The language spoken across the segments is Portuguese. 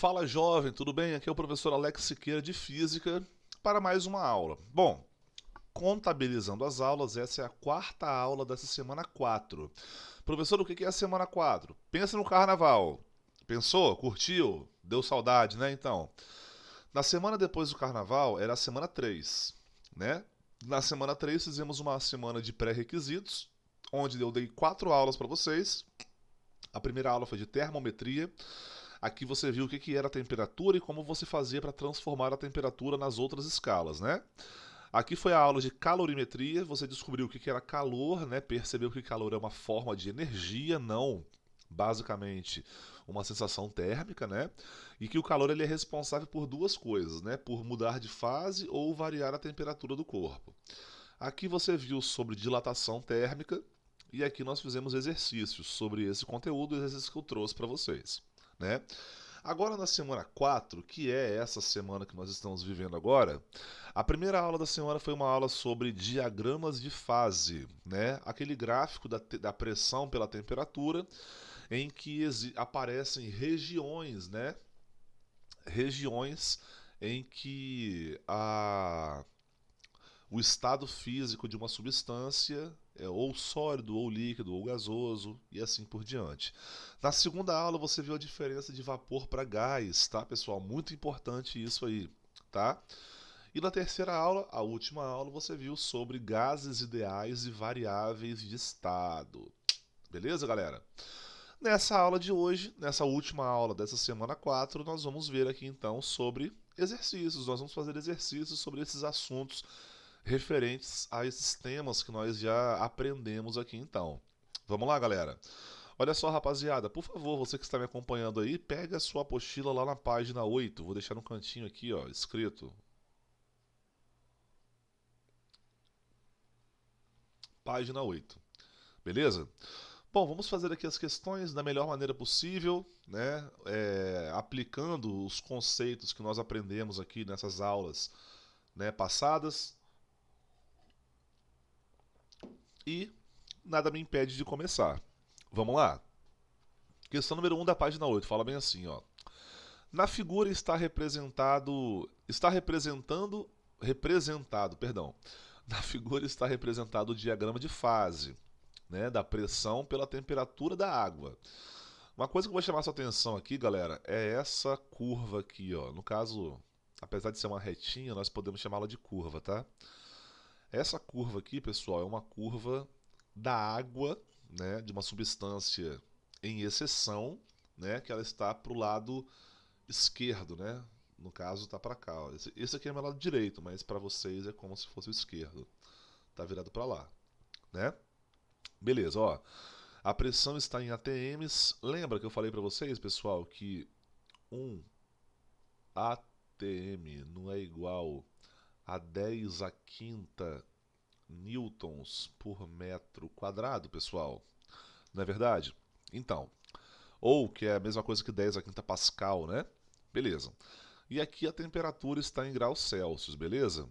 Fala jovem, tudo bem? Aqui é o professor Alex Siqueira de Física para mais uma aula. Bom, contabilizando as aulas, essa é a quarta aula dessa semana 4. Professor, o que é a semana 4? Pensa no carnaval. Pensou? Curtiu? Deu saudade, né? Então, na semana depois do carnaval era a semana 3, né? Na semana 3 fizemos uma semana de pré-requisitos, onde eu dei 4 aulas para vocês. A primeira aula foi de termometria. Aqui você viu o que era a temperatura e como você fazia para transformar a temperatura nas outras escalas, né? Aqui foi a aula de calorimetria, você descobriu o que era calor, né? Percebeu que calor é uma forma de energia, não basicamente uma sensação térmica, né? E que o calor ele é responsável por duas coisas, né? Por mudar de fase ou variar a temperatura do corpo. Aqui você viu sobre dilatação térmica e aqui nós fizemos exercícios sobre esse conteúdo, exercícios que eu trouxe para vocês, né? Agora na semana 4, que é essa semana que nós estamos vivendo agora, a primeira aula da semana foi uma aula sobre diagramas de fase, né? Aquele gráfico da pressão pela temperatura, em que aparecem regiões, né? Regiões em que o estado físico de uma substância é ou sólido, ou líquido, ou gasoso, e assim por diante. Na segunda aula você viu a diferença de vapor para gás, tá, pessoal? Muito importante isso aí, tá? E na terceira aula, a última aula, você viu sobre gases ideais e variáveis de estado. Beleza, galera? Nessa aula de hoje, nessa última aula dessa semana 4, nós vamos ver aqui então sobre exercícios. Nós vamos fazer exercícios sobre esses assuntos referentes a esses temas que nós já aprendemos aqui então. Vamos lá, galera. Olha só, rapaziada, por favor, você que está me acompanhando aí, pega a sua apostila lá na página 8. Vou deixar no cantinho aqui, ó, escrito. Página 8. Beleza? Bom, vamos fazer aqui as questões da melhor maneira possível, né? Aplicando os conceitos que nós aprendemos aqui nessas aulas, né, passadas. E nada me impede de começar. Vamos lá? Questão número 1 da página 8 fala bem assim, ó. Na figura perdão. Na figura está representado o diagrama de fase, né, da pressão pela temperatura da água. Uma coisa que eu vou chamar sua atenção aqui, galera, é essa curva aqui, ó. No caso, apesar de ser uma retinha, nós podemos chamá-la de curva, tá? Essa curva aqui, pessoal, é uma curva da água, né, de uma substância em exceção, né, que ela está para o lado esquerdo, né? No caso, está para cá. Ó. Esse aqui é o meu lado direito, mas para vocês é como se fosse o esquerdo. Tá virado para lá, né? Beleza, ó. A pressão está em ATMs. Lembra que eu falei para vocês, pessoal, que um ATM não é igual a 10 a quinta newtons por metro quadrado, pessoal? Não é verdade? Então, ou que é a mesma coisa que 10 a quinta pascal, né? Beleza. E aqui a temperatura está em graus Celsius, beleza?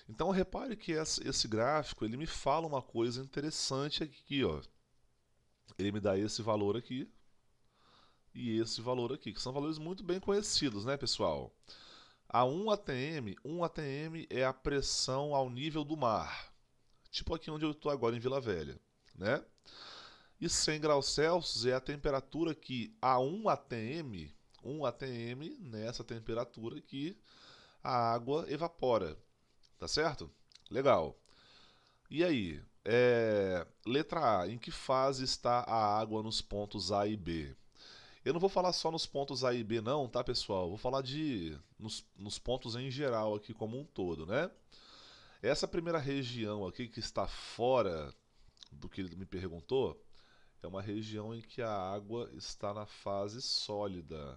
Então repare que esse gráfico ele me fala uma coisa interessante aqui, ó. Ele me dá esse valor aqui e esse valor aqui, que são valores muito bem conhecidos, né, pessoal? A 1 atm é a pressão ao nível do mar, tipo aqui onde eu estou agora em Vila Velha, né? E 100 graus Celsius é a temperatura que a 1 atm, nessa temperatura que a água evapora, tá certo? Legal. E aí, letra A, em que fase está a água nos pontos A e B? Eu não vou falar só nos pontos A e B não, tá pessoal? Vou falar nos pontos em geral aqui como um todo, né? Essa primeira região aqui que está fora do que ele me perguntou é uma região em que a água está na fase sólida.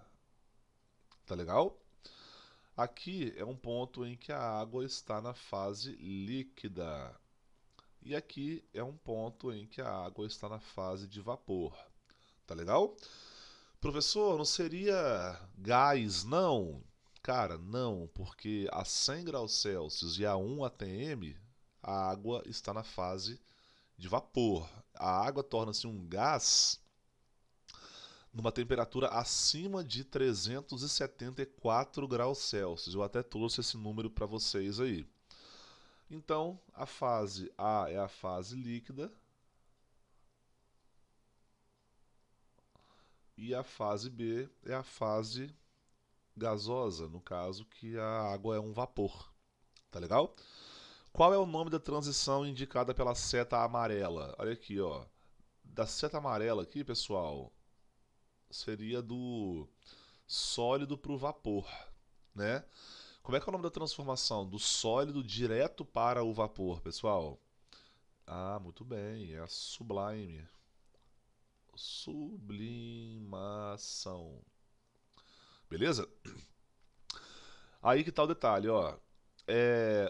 Tá legal? Aqui é um ponto em que a água está na fase líquida. E aqui é um ponto em que a água está na fase de vapor. Tá legal? Professor, não seria gás, não? Cara, não, porque a 100 graus Celsius e a 1 atm, a água está na fase de vapor. A água torna-se um gás numa temperatura acima de 374 graus Celsius. Eu até trouxe esse número para vocês aí. Então, a fase A é a fase líquida e a fase B é a fase gasosa, no caso que a água é um vapor. Tá legal? Qual é o nome da transição indicada pela seta amarela? Olha aqui, ó. Da seta amarela aqui, pessoal, seria do sólido para o vapor, né? Como é que é o nome da transformação? Do sólido direto para o vapor, pessoal? Ah, muito bem, é a sublime. Sublimação. Beleza? Aí que tá o detalhe, ó.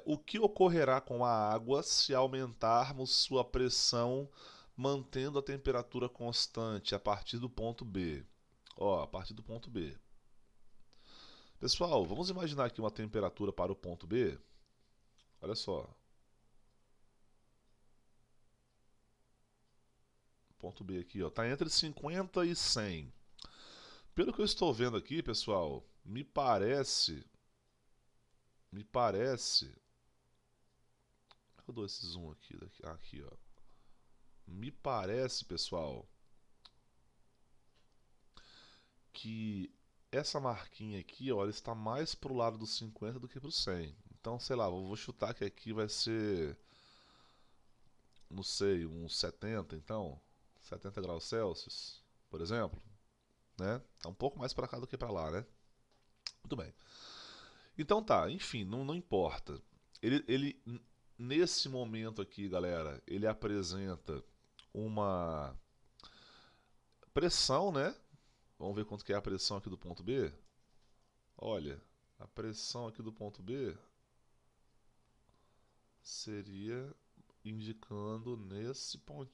O que ocorrerá com a água se aumentarmos sua pressão mantendo a temperatura constante a partir do ponto B? Ó, a partir do ponto B. Pessoal, vamos imaginar aqui uma temperatura para o ponto B. Olha só. Ponto B aqui, ó, tá entre 50 e 100. Pelo que eu estou vendo aqui, pessoal, me parece, eu dou esse zoom aqui, ó. Me parece, pessoal, que essa marquinha aqui, ó, ela está mais pro lado dos 50 do que pro 100. Então, sei lá, eu vou chutar que aqui vai ser, não sei, uns 70, então, 70 graus Celsius, por exemplo, né? Tá um pouco mais para cá do que para lá, né? Muito bem. Então tá, enfim, não importa. Nesse momento aqui, galera, ele apresenta uma pressão, né? Vamos ver quanto que é a pressão aqui do ponto B. Olha, a pressão aqui do ponto B seria indicando nesse ponto,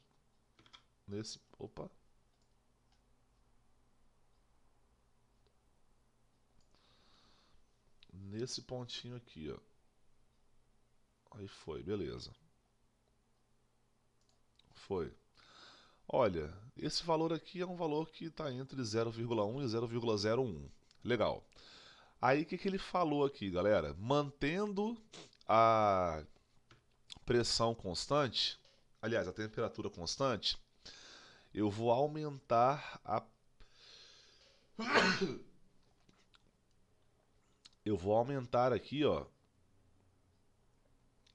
opa, nesse pontinho aqui, ó. Aí foi, beleza. Foi. Olha, esse valor aqui é um valor que está entre 0,1 e 0,01. Legal. Aí o que ele falou aqui, galera? Mantendo a pressão constante, aliás, a temperatura constante, eu vou aumentar a eu vou aumentar aqui, ó,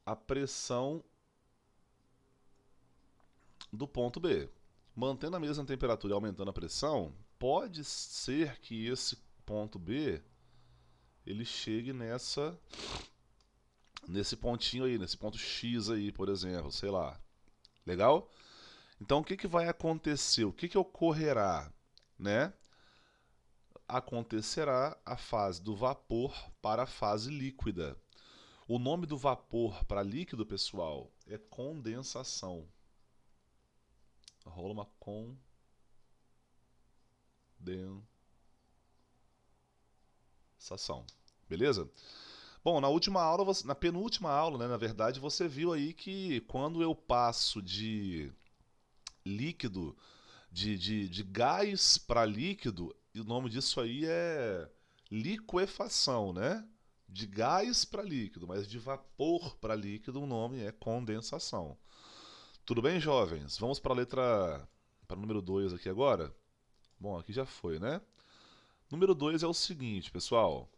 a pressão do ponto B. Mantendo a mesma temperatura e aumentando a pressão, pode ser que esse ponto B ele chegue nesse pontinho aí, nesse ponto X aí, por exemplo, sei lá. Legal? Então o que vai acontecer? O que ocorrerá, né? Acontecerá a fase do vapor para a fase líquida. O nome do vapor para líquido, pessoal, é condensação. Rola uma condensação. Beleza? Bom, na penúltima aula, né, na verdade, você viu aí que quando eu passo de líquido, de gás para líquido, o nome disso aí é liquefação, né? De gás para líquido, mas de vapor para líquido, o nome é condensação. Tudo bem, jovens? Vamos para o número 2 aqui agora? Bom, aqui já foi, né? Número 2 é o seguinte, pessoal.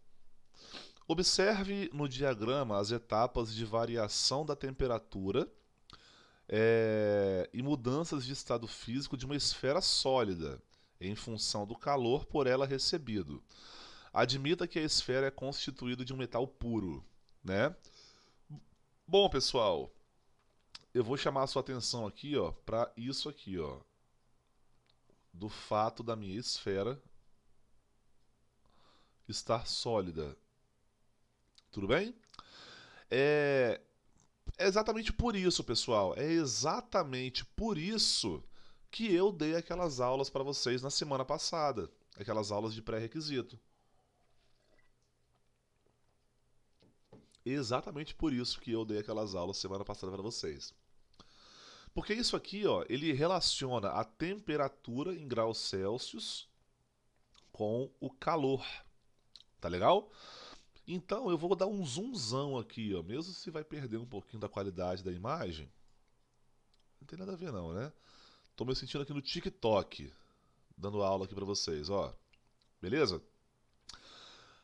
Observe no diagrama as etapas de variação da temperatura e mudanças de estado físico de uma esfera sólida, em função do calor por ela recebido. Admita que a esfera é constituída de um metal puro, né? Bom, pessoal, eu vou chamar a sua atenção aqui, ó, para isso aqui, ó, do fato da minha esfera estar sólida. Tudo bem? É, é exatamente por isso, pessoal. É exatamente por isso que eu dei aquelas aulas para vocês na semana passada. Aquelas aulas de pré-requisito. Exatamente por isso que eu dei aquelas aulas semana passada para vocês. Porque isso aqui, ó, ele relaciona a temperatura em graus Celsius, com o calor. Tá legal? Então eu vou dar um zoomzão aqui, ó. Mesmo se vai perder um pouquinho da qualidade da imagem, não tem nada a ver não, né? Tô me sentindo aqui no TikTok, dando aula aqui pra vocês, ó. Beleza?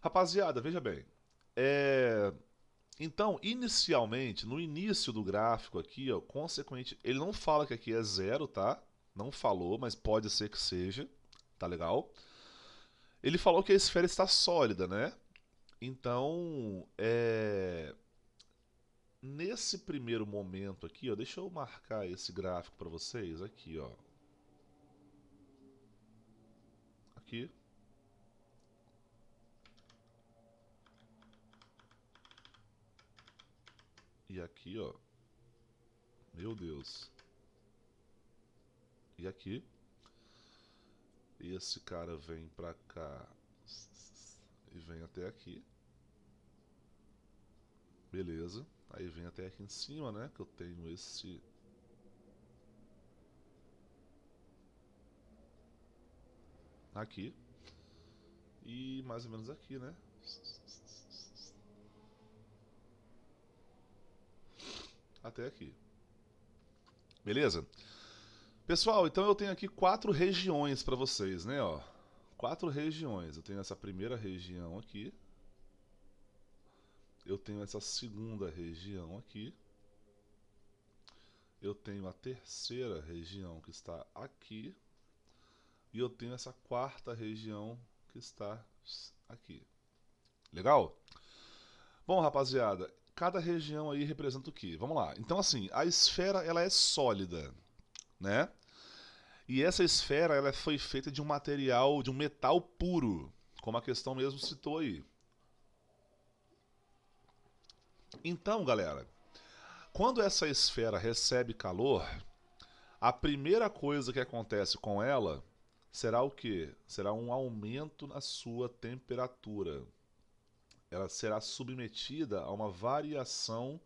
Rapaziada, veja bem. É... Então, inicialmente, no início do gráfico aqui, ó, consequente, ele não fala que aqui é zero, tá? Não falou, mas pode ser que seja, tá legal? Ele falou que a esfera está sólida, né? Então, nesse primeiro momento aqui, ó, deixa eu marcar esse gráfico para vocês aqui, ó. Aqui. E aqui, ó. Meu Deus. E aqui. Esse cara vem pra cá e vem até aqui. Beleza. Aí vem até aqui em cima, né? Que eu tenho esse... Aqui. E mais ou menos aqui, né? Até aqui. Beleza? Pessoal, então eu tenho aqui 4 regiões para vocês, né? Ó, 4 regiões. Eu tenho essa primeira região aqui. Eu tenho essa segunda região aqui. Eu tenho a terceira região que está aqui. E eu tenho essa quarta região que está aqui. Legal? Bom, rapaziada, cada região aí representa o quê? Vamos lá. Então, assim, a esfera ela é sólida, né? E essa esfera ela foi feita de um material, de um metal puro, como a questão mesmo citou aí. Então, galera, quando essa esfera recebe calor, a primeira coisa que acontece com ela será o quê? Será um aumento na sua temperatura. Ela será submetida a uma variação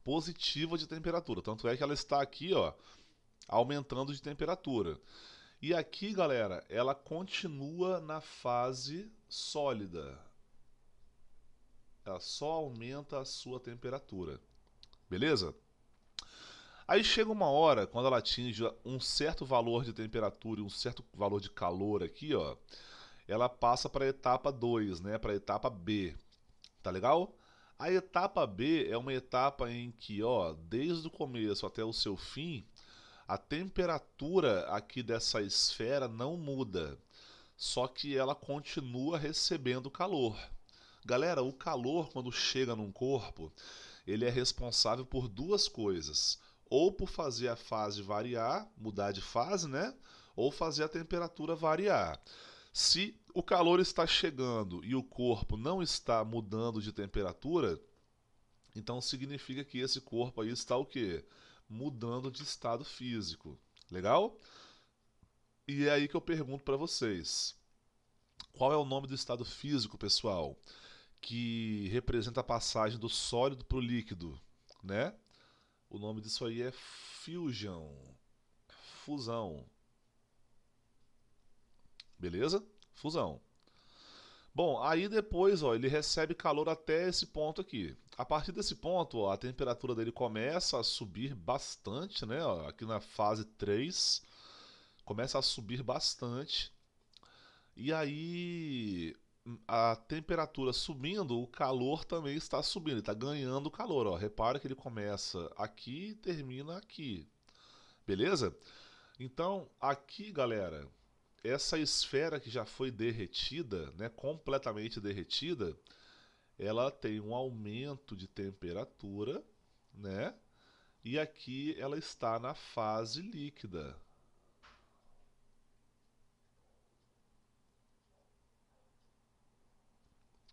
positiva de temperatura. Tanto é que ela está aqui, ó, aumentando de temperatura. E aqui, galera, ela continua na fase sólida. Ela só aumenta a sua temperatura. Beleza? Aí chega uma hora, quando ela atinge um certo valor de temperatura e um certo valor de calor aqui, ó, ela passa para a etapa 2, né, para a etapa B. Tá legal? A etapa B é uma etapa em que, ó, desde o começo até o seu fim, a temperatura aqui dessa esfera não muda, só que ela continua recebendo calor. Galera, o calor quando chega num corpo, ele é responsável por duas coisas. Ou por fazer a fase variar, mudar de fase, né? Ou fazer a temperatura variar. Se o calor está chegando e o corpo não está mudando de temperatura, então significa que esse corpo aí está o quê? Mudando de estado físico. Legal? E é aí que eu pergunto para vocês. Qual é o nome do estado físico, pessoal, que representa a passagem do sólido para o líquido, né? O nome disso aí é fusion, fusão. Beleza? Fusão. Bom, aí depois, ó, ele recebe calor até esse ponto aqui. A partir desse ponto, ó, a temperatura dele começa a subir bastante, né? Ó, aqui na fase 3, começa a subir bastante. E aí, a temperatura subindo, o calor também está subindo, ele está ganhando calor. Ó. Repara que ele começa aqui e termina aqui. Beleza? Então, aqui, galera, essa esfera que já foi derretida, né, completamente derretida, ela tem um aumento de temperatura, né? E aqui ela está na fase líquida.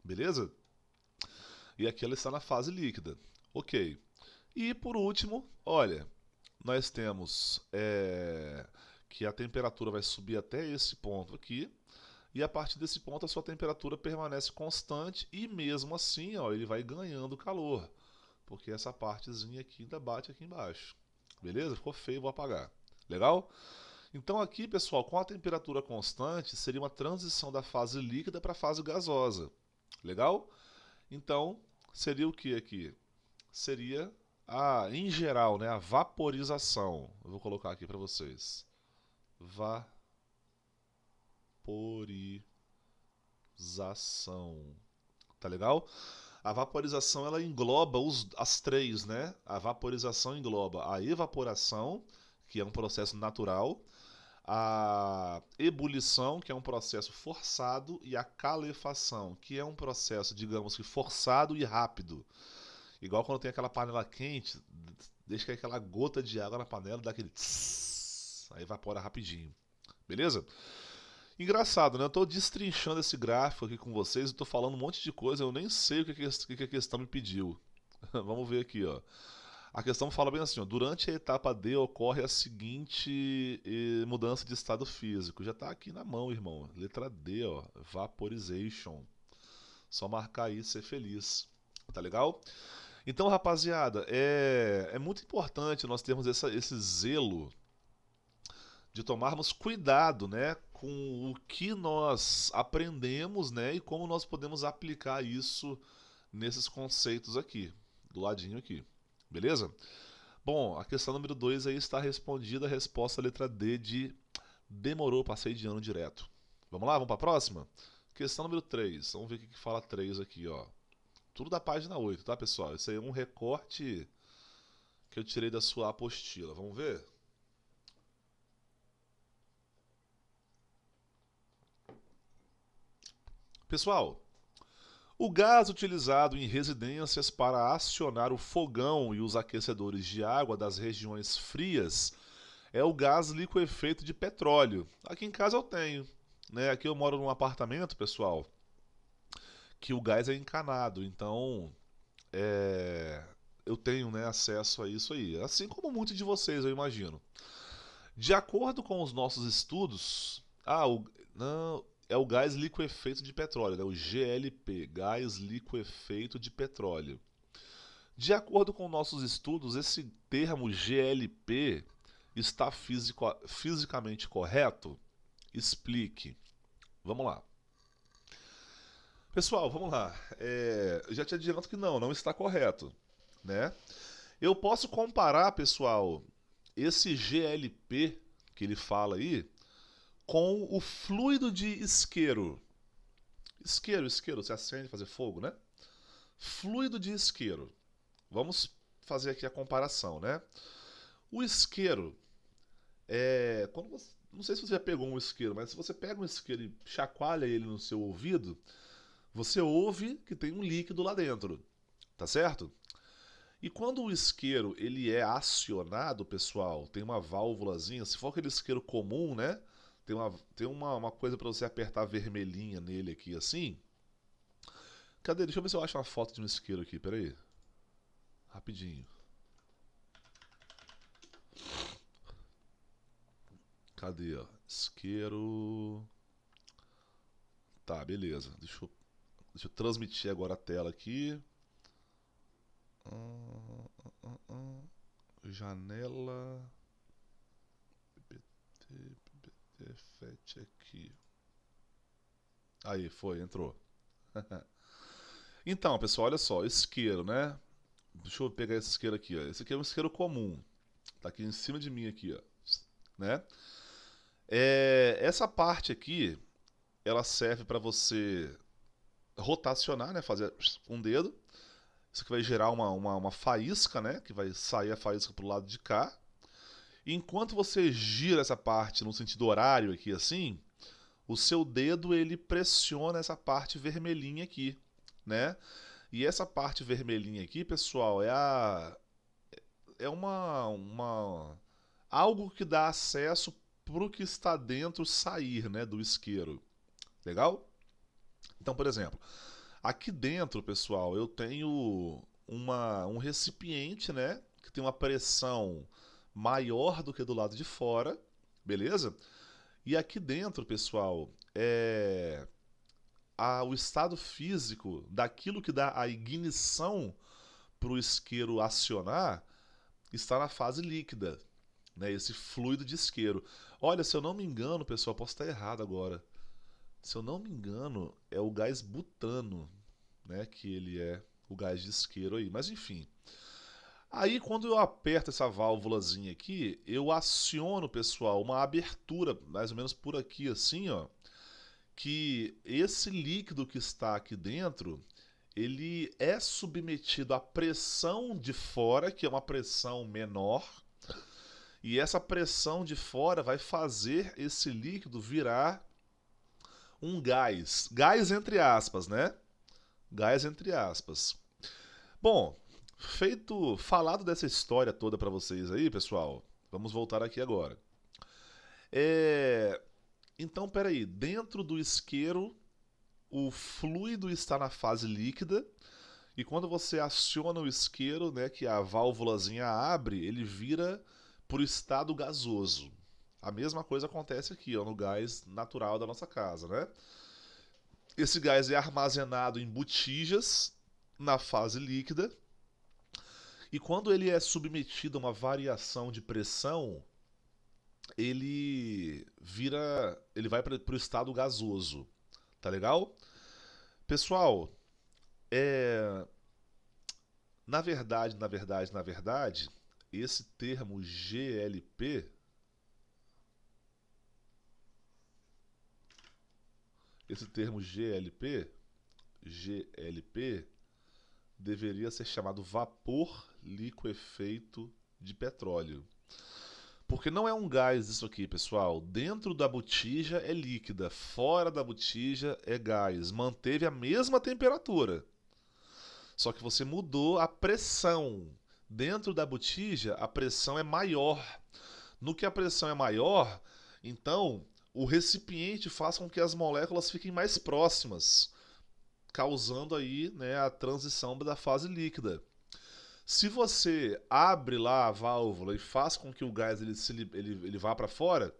Beleza? E aqui ela está na fase líquida. Ok. E por último, olha, nós temos que a temperatura vai subir até esse ponto aqui. E a partir desse ponto a sua temperatura permanece constante e mesmo assim, ó, ele vai ganhando calor. Porque essa partezinha aqui ainda bate aqui embaixo. Beleza? Ficou feio, vou apagar. Legal? Então aqui, pessoal, com a temperatura constante, seria uma transição da fase líquida para a fase gasosa. Legal? Então, seria o que aqui? Seria, em geral, né, a vaporização. Eu vou colocar aqui para vocês. Vaporização. Tá legal? A vaporização ela engloba as três, né? A vaporização engloba a evaporação, que é um processo natural, a ebulição, que é um processo forçado, e a calefação, que é um processo, digamos que forçado e rápido. Igual quando tem aquela panela quente, deixa cair aquela gota de água na panela, dá aquele tss, aí evapora rapidinho. Beleza? Engraçado, né? Eu tô destrinchando esse gráfico aqui com vocês, eu tô falando um monte de coisa, eu nem sei o que a questão me pediu. Vamos ver aqui, ó. A questão fala bem assim, ó, durante a etapa D ocorre a seguinte mudança de estado físico. Já tá aqui na mão, irmão. Letra D, ó, vaporization. Só marcar aí e ser feliz. Tá legal? Então, rapaziada, é muito importante nós termos esse zelo de tomarmos cuidado, né, com o que nós aprendemos, né, e como nós podemos aplicar isso nesses conceitos aqui, do ladinho aqui. Beleza? Bom, a questão número 2 aí está respondida, a resposta letra D de demorou, passei de ano direto. Vamos lá, vamos para a próxima? Questão número 3. Vamos ver o que fala 3 aqui, ó. Tudo da página 8, tá, pessoal? Isso aí é um recorte que eu tirei da sua apostila. Vamos ver? Pessoal, o gás utilizado em residências para acionar o fogão e os aquecedores de água das regiões frias é o gás liquefeito de petróleo. Aqui em casa eu tenho, né? Aqui eu moro num apartamento, pessoal, que o gás é encanado, então eu tenho, né, acesso a isso aí, assim como muitos de vocês, eu imagino. De acordo com os nossos estudos, não, é o gás liquefeito de petróleo, né, o GLP, gás liquefeito de petróleo. De acordo com nossos estudos, esse termo GLP está fisicamente correto? Explique. Vamos lá. Pessoal, vamos lá. Eu já te adianto que não está correto, né? Eu posso comparar, pessoal, esse GLP que ele fala aí com o fluido de isqueiro. Isqueiro, você acende fazer fogo, né? Fluido de isqueiro. Vamos fazer aqui a comparação, né? O isqueiro não sei se você já pegou um isqueiro, mas se você pega um isqueiro e chacoalha ele no seu ouvido, você ouve que tem um líquido lá dentro, tá certo? E quando o isqueiro ele é acionado, pessoal, tem uma válvulazinha, se for aquele isqueiro comum, né? Tem uma coisa para você apertar vermelhinha nele aqui assim. Cadê? Deixa eu ver se eu acho uma foto de um isqueiro aqui, peraí. Rapidinho. Cadê, ó? Isqueiro. Tá, beleza. Deixa eu transmitir agora a tela aqui. Janela. PPT aqui. Aí, foi, entrou. Então, pessoal, olha só, isqueiro, né? Deixa eu pegar esse isqueiro aqui, ó. Esse aqui é um isqueiro comum. Tá aqui em cima de mim aqui, ó. Né? Essa parte aqui, ela serve para você rotacionar, né? Fazer um dedo. Isso aqui vai gerar uma faísca, né? Que vai sair a faísca pro lado de cá. E enquanto você gira essa parte no sentido horário aqui assim, o seu dedo ele pressiona essa parte vermelhinha aqui, né? E essa parte vermelhinha aqui, pessoal, é algo que dá acesso pro que está dentro sair, né, do isqueiro. Legal? Então, por exemplo, aqui dentro, pessoal, eu tenho um recipiente, né, que tem uma pressão maior do que do lado de fora, beleza? E aqui dentro, pessoal, o estado físico daquilo que dá a ignição para o isqueiro acionar está na fase líquida, né? Esse fluido de isqueiro. Olha, se eu não me engano, pessoal, posso estar errado agora. Se eu não me engano, é o gás butano, né? Que ele é o gás de isqueiro aí. Mas enfim. Aí quando eu aperto essa válvulazinha aqui, eu aciono, pessoal, uma abertura, mais ou menos por aqui assim, ó, que esse líquido que está aqui dentro, ele é submetido à pressão de fora, que é uma pressão menor, e essa pressão de fora vai fazer esse líquido virar um gás. Gás entre aspas, né? Gás entre aspas. Bom, falado dessa história toda para vocês aí, pessoal, vamos voltar aqui agora. É... Então, peraí, dentro do isqueiro, o fluido está na fase líquida, e quando você aciona o isqueiro, né, que a válvulazinha abre, ele vira para o estado gasoso. A mesma coisa acontece aqui, ó, no gás natural da nossa casa, né? Esse gás é armazenado em botijas na fase líquida, e quando ele é submetido a uma variação de pressão, ele vai para o estado gasoso, tá legal? Pessoal, é, na verdade, esse termo GLP deveria ser chamado vapor liquefeito de petróleo. Porque não é um gás isso aqui, pessoal. Dentro da botija é líquida, fora da botija é gás. Manteve a mesma temperatura. Só que você mudou a pressão. Dentro da botija, a pressão é maior. No que a pressão é maior, então o recipiente faz com que as moléculas fiquem mais próximas, causando aí, né, a transição da fase líquida. Se você abre lá a válvula e faz com que o gás ele vá para fora,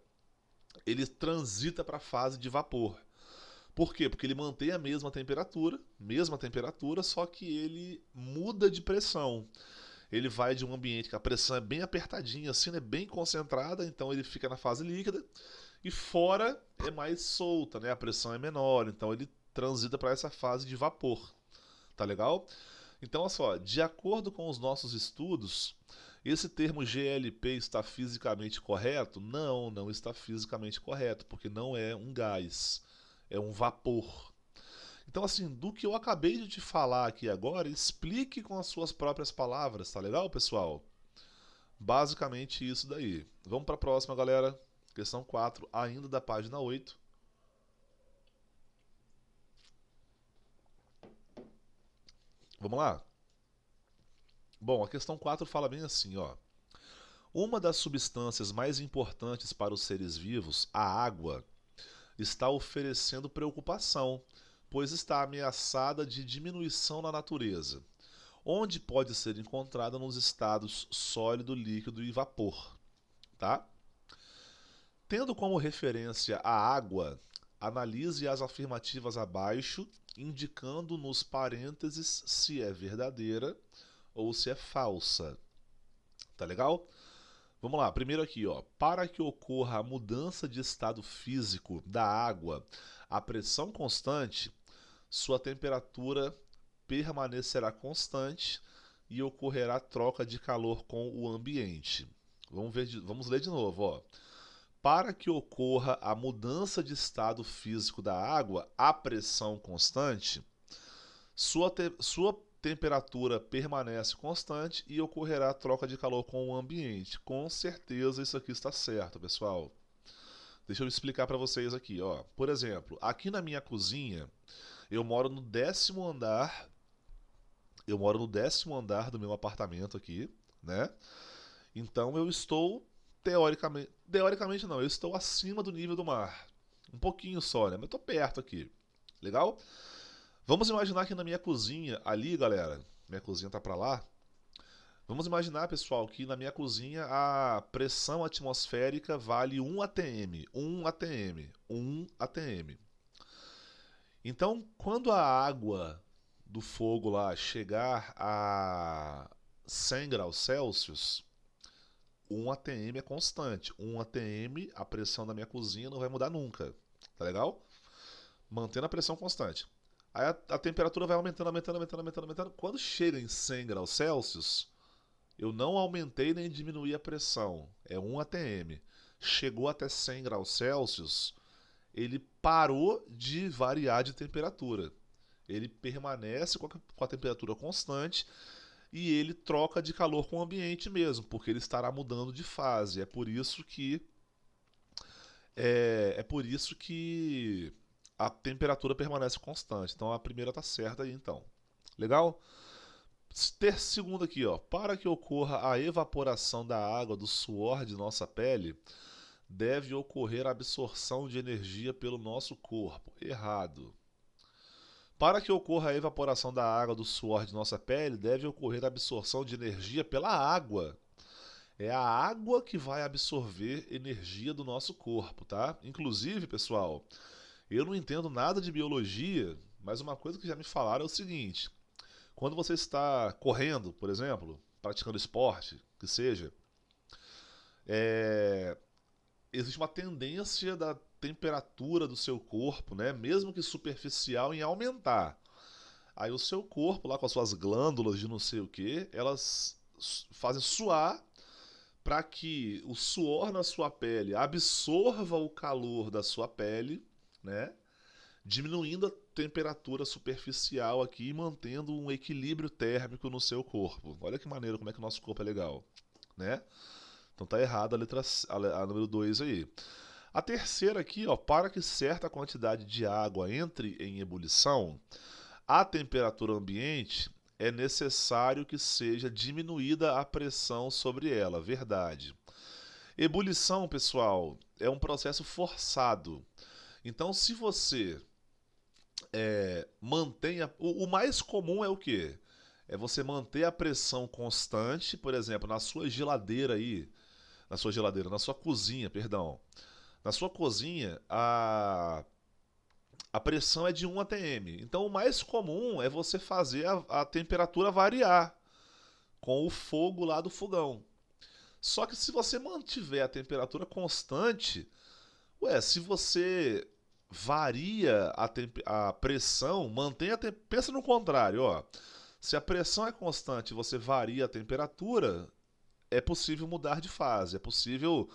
ele transita para a fase de vapor. Por quê? Porque ele mantém a mesma temperatura, só que ele muda de pressão. Ele vai de um ambiente que a pressão é bem apertadinha, assim, né, bem concentrada, então ele fica na fase líquida, e fora é mais solta, né, a pressão é menor, então ele transita para essa fase de vapor. Tá legal? Então, olha só, de acordo com os nossos estudos, esse termo GLP está fisicamente correto? Não, não está fisicamente correto, porque não é um gás, é um vapor. Então, assim, do que eu acabei de te falar aqui agora, explique com as suas próprias palavras, tá legal, pessoal? Basicamente isso daí. Vamos para a próxima, galera. Questão 4, ainda da página 8. Vamos lá? Bom, a questão 4 fala bem assim, ó. Uma das substâncias mais importantes para os seres vivos, a água, está oferecendo preocupação, pois está ameaçada de diminuição na natureza, onde pode ser encontrada nos estados sólido, líquido e vapor. Tá? Tendo como referência a água, analise as afirmativas abaixo, indicando nos parênteses se é verdadeira ou se é falsa. Tá legal? Vamos lá, primeiro aqui, ó. Para que ocorra a mudança de estado físico da água a pressão constante, sua temperatura permanecerá constante e ocorrerá troca de calor com o ambiente. Vamos ler de novo, ó. Para que ocorra a mudança de estado físico da água a pressão constante, sua temperatura permanece constante e ocorrerá troca de calor com o ambiente. Com certeza isso aqui está certo, pessoal. Deixa eu explicar para vocês aqui, ó. Por exemplo, aqui na minha cozinha, eu moro no 10º andar. Eu moro no 10º andar do meu apartamento aqui, né? Então eu estou teoricamente não, eu estou acima do nível do mar. Um pouquinho só, né? Mas eu tô perto aqui. Legal? Vamos imaginar que na minha cozinha, ali, galera, minha cozinha tá para lá. Vamos imaginar, pessoal, que na minha cozinha a pressão atmosférica vale 1 atm, 1 atm, 1 atm. Então, quando a água do fogo lá chegar a 100 graus Celsius, 1 atm é constante. 1 atm, a pressão da minha cozinha não vai mudar nunca. Tá legal? Mantendo a pressão constante. Aí a temperatura vai aumentando, aumentando, aumentando, aumentando, aumentando. Quando chega em 100 graus Celsius, eu não aumentei nem diminuí a pressão. É 1 atm. Chegou até 100 graus Celsius, ele parou de variar de temperatura. Ele permanece com a temperatura constante e ele troca de calor com o ambiente mesmo, porque ele estará mudando de fase. É por isso que a temperatura permanece constante. Então a primeira está certa aí, então. Legal? Segundo aqui, ó. Para que ocorra a evaporação da água do suor de nossa pele, deve ocorrer a absorção de energia pelo nosso corpo. Errado. Para que ocorra a evaporação da água do suor de nossa pele, deve ocorrer a absorção de energia pela água. É a água que vai absorver energia do nosso corpo, tá? Inclusive, pessoal, eu não entendo nada de biologia, mas uma coisa que já me falaram é o seguinte: quando você está correndo, por exemplo, praticando esporte, que seja, é, existe uma tendência da temperatura do seu corpo, né, mesmo que superficial, em aumentar. Aí o seu corpo, lá com as suas glândulas de não sei o que, elas fazem suar para que o suor na sua pele absorva o calor da sua pele, né? Diminuindo a temperatura superficial aqui e mantendo um equilíbrio térmico no seu corpo. Olha que maneiro como é que o nosso corpo é legal, né? Então tá errado a letra a número 2 aí. A terceira aqui, ó, para que certa quantidade de água entre em ebulição, a temperatura ambiente é necessário que seja diminuída a pressão sobre ela. Verdade. Ebulição, pessoal, é um processo forçado. Então, se você mantenha. O mais comum é o quê? É você manter a pressão constante, por exemplo, na sua geladeira aí. Na sua cozinha, perdão. Na sua cozinha, a pressão é de 1 atm. Então, o mais comum é você fazer a temperatura variar com o fogo lá do fogão. Só que se você mantiver a temperatura constante, se você varia a pressão, mantém pensa no contrário, ó. Se a pressão é constante e você varia a temperatura, é possível mudar de fase, é possível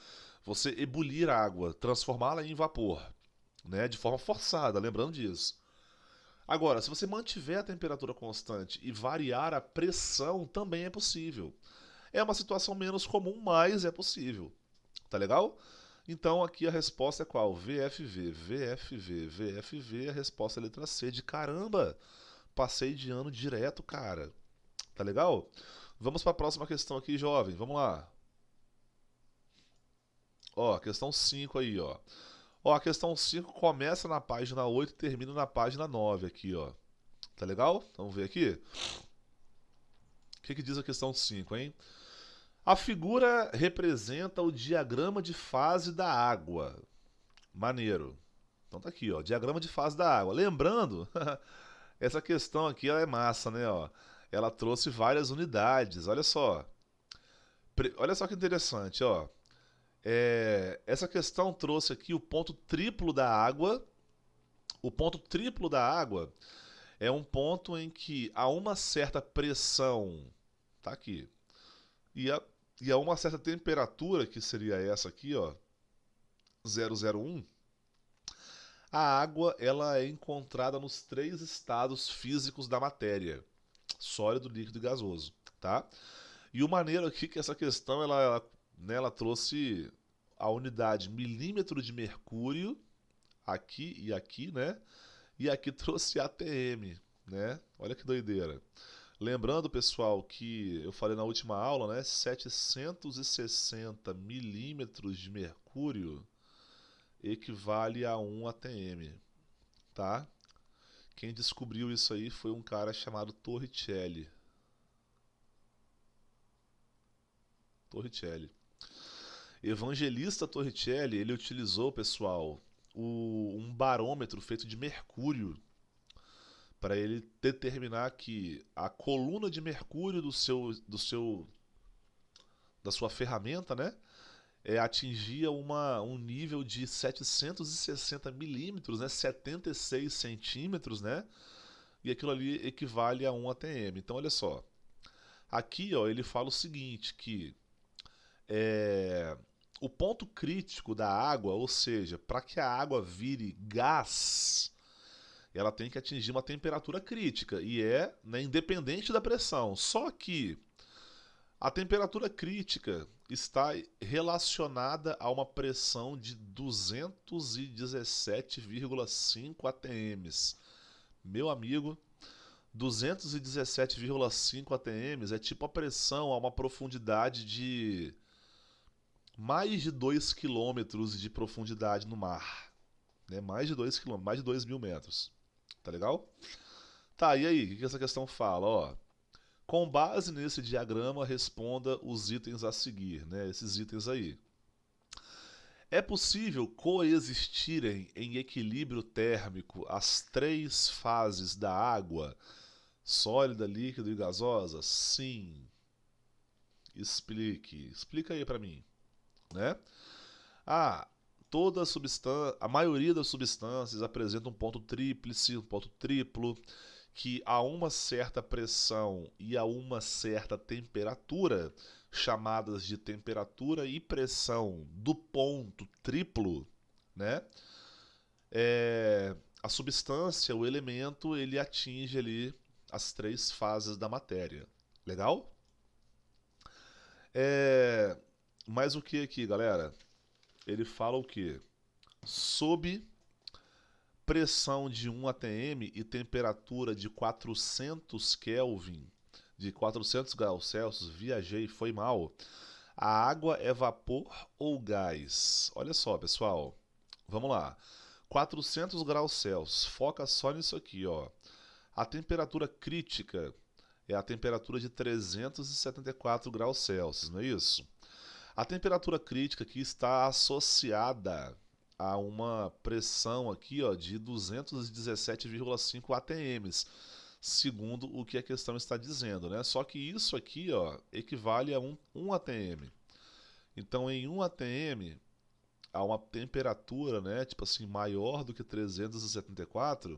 você ebulir água, transformá-la em vapor, né, de forma forçada, lembrando disso. Agora, se você mantiver a temperatura constante e variar a pressão, também é possível. É uma situação menos comum, mas é possível. Tá legal? Então aqui a resposta é qual? VFV, VFV, VFV, a resposta é a letra C de caramba. Passei de ano direto, cara. Tá legal? Vamos para a próxima questão aqui, jovem. Vamos lá. Ó, questão 5 aí, ó. Ó, a questão 5 começa na página 8 e termina na página 9 aqui, ó. Tá legal? Vamos ver aqui. O que diz a questão 5, hein? A figura representa o diagrama de fase da água. Maneiro. Então tá aqui, ó, diagrama de fase da água. Lembrando, essa questão aqui ela é massa, né, ó? Ela trouxe várias unidades. Olha só. Olha só que interessante, ó. Essa questão trouxe aqui o ponto triplo da água. O ponto triplo da água é um ponto em que a uma certa pressão, tá aqui, e a uma certa temperatura, que seria essa aqui, ó, 001, a água ela é encontrada nos três estados físicos da matéria: sólido, líquido e gasoso, tá? E o maneiro aqui é que essa questão ela trouxe a unidade milímetro de mercúrio aqui, né? E aqui trouxe ATM, né? Olha que doideira. Lembrando, pessoal, que eu falei na última aula, né? 760 milímetros de mercúrio equivale a 1 atm, tá? Quem descobriu isso aí foi um cara chamado Torricelli. Torricelli. Evangelista Torricelli, ele utilizou, pessoal, um barômetro feito de mercúrio para ele determinar que a coluna de mercúrio da sua ferramenta, né? Atingia um nível de 760 milímetros, né? 76 centímetros, né? E aquilo ali equivale a 1 atm. Então, olha só. Aqui, ó, ele fala o seguinte, que o ponto crítico da água, ou seja, para que a água vire gás, ela tem que atingir uma temperatura crítica, e né, independente da pressão. Só que a temperatura crítica está relacionada a uma pressão de 217,5 atms. Meu amigo, 217,5 atms é tipo a pressão a uma profundidade de mais de 2 quilômetros de profundidade no mar. Né? Mais de 2 quilômetros, mais de 2.000 metros. Tá legal? Tá, e aí? O que essa questão fala? Ó, com base nesse diagrama, responda os itens a seguir, né? Esses itens aí. É possível coexistirem em equilíbrio térmico as três fases da água, sólida, líquida e gasosa? Sim. Explique. Explica aí para mim, né? Ah, a maioria das substâncias apresenta um ponto tríplice, um ponto triplo, que a uma certa pressão e a uma certa temperatura, chamadas de temperatura e pressão do ponto triplo, né? A substância, o elemento, ele atinge ali as três fases da matéria. Legal? Mas o que aqui, galera? Ele fala o quê? Sob pressão de 1 atm e temperatura de 400 Kelvin, de 400 graus Celsius, viajei, foi mal. A água é vapor ou gás? Olha só, pessoal. Vamos lá. 400 graus Celsius. Foca só nisso aqui, ó. A temperatura crítica é a temperatura de 374 graus Celsius, não é isso? A temperatura crítica aqui está associada a uma pressão aqui, ó, de 217,5 atms, segundo o que a questão está dizendo, né? Só que isso aqui, ó, equivale a 1 atm. Então, em 1 atm, a uma temperatura, né, tipo assim, maior do que 374,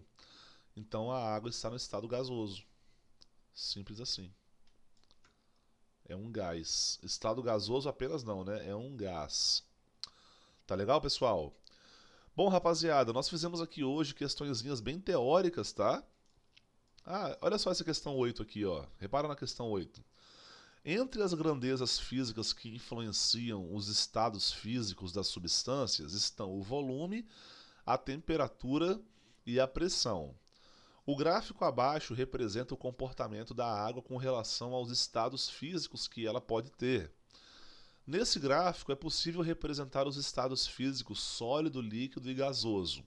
então a água está no estado gasoso. Simples assim. É um gás. Estado gasoso apenas não, né? É um gás. Tá legal, pessoal? Bom, rapaziada, nós fizemos aqui hoje questõezinhas bem teóricas, tá? Ah, olha só essa questão 8 aqui, ó. Repara na questão 8. Entre as grandezas físicas que influenciam os estados físicos das substâncias estão o volume, a temperatura e a pressão. O gráfico abaixo representa o comportamento da água com relação aos estados físicos que ela pode ter. Nesse gráfico é possível representar os estados físicos sólido, líquido e gasoso.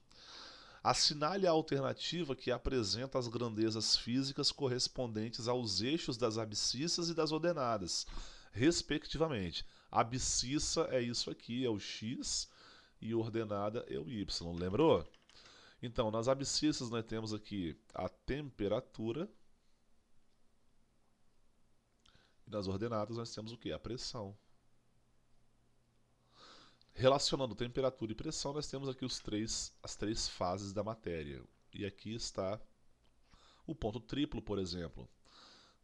Assinale a alternativa que apresenta as grandezas físicas correspondentes aos eixos das abscissas e das ordenadas, respectivamente. A abscissa é isso aqui, é o x, e ordenada é o y. Lembrou? Então, nas abscissas nós temos aqui a temperatura, e nas ordenadas nós temos o quê? A pressão. Relacionando temperatura e pressão, nós temos aqui as três fases da matéria. E aqui está o ponto triplo, por exemplo.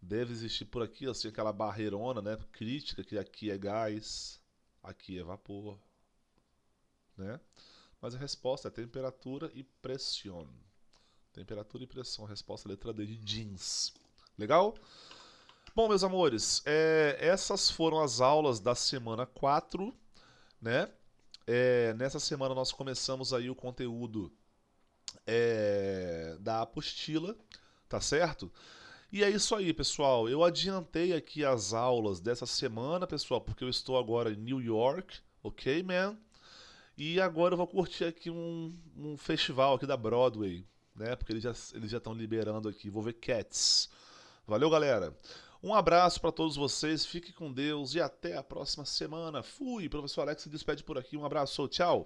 Deve existir por aqui assim, aquela barreirona, né, crítica, que aqui é gás, aqui é vapor. Né? Mas a resposta é temperatura e pressão. Temperatura e pressão. Resposta letra D de jeans. Legal? Bom, meus amores, essas foram as aulas da semana 4, né? Nessa semana nós começamos aí o conteúdo da apostila, tá certo? E é isso aí, pessoal. Eu adiantei aqui as aulas dessa semana, pessoal, porque eu estou agora em New York, ok, man? E agora eu vou curtir aqui um festival aqui da Broadway, né? Porque eles já estão liberando aqui. Vou ver Cats. Valeu, galera. Um abraço para todos vocês, fique com Deus e até a próxima semana. Fui, professor Alex se despede por aqui. Um abraço, tchau.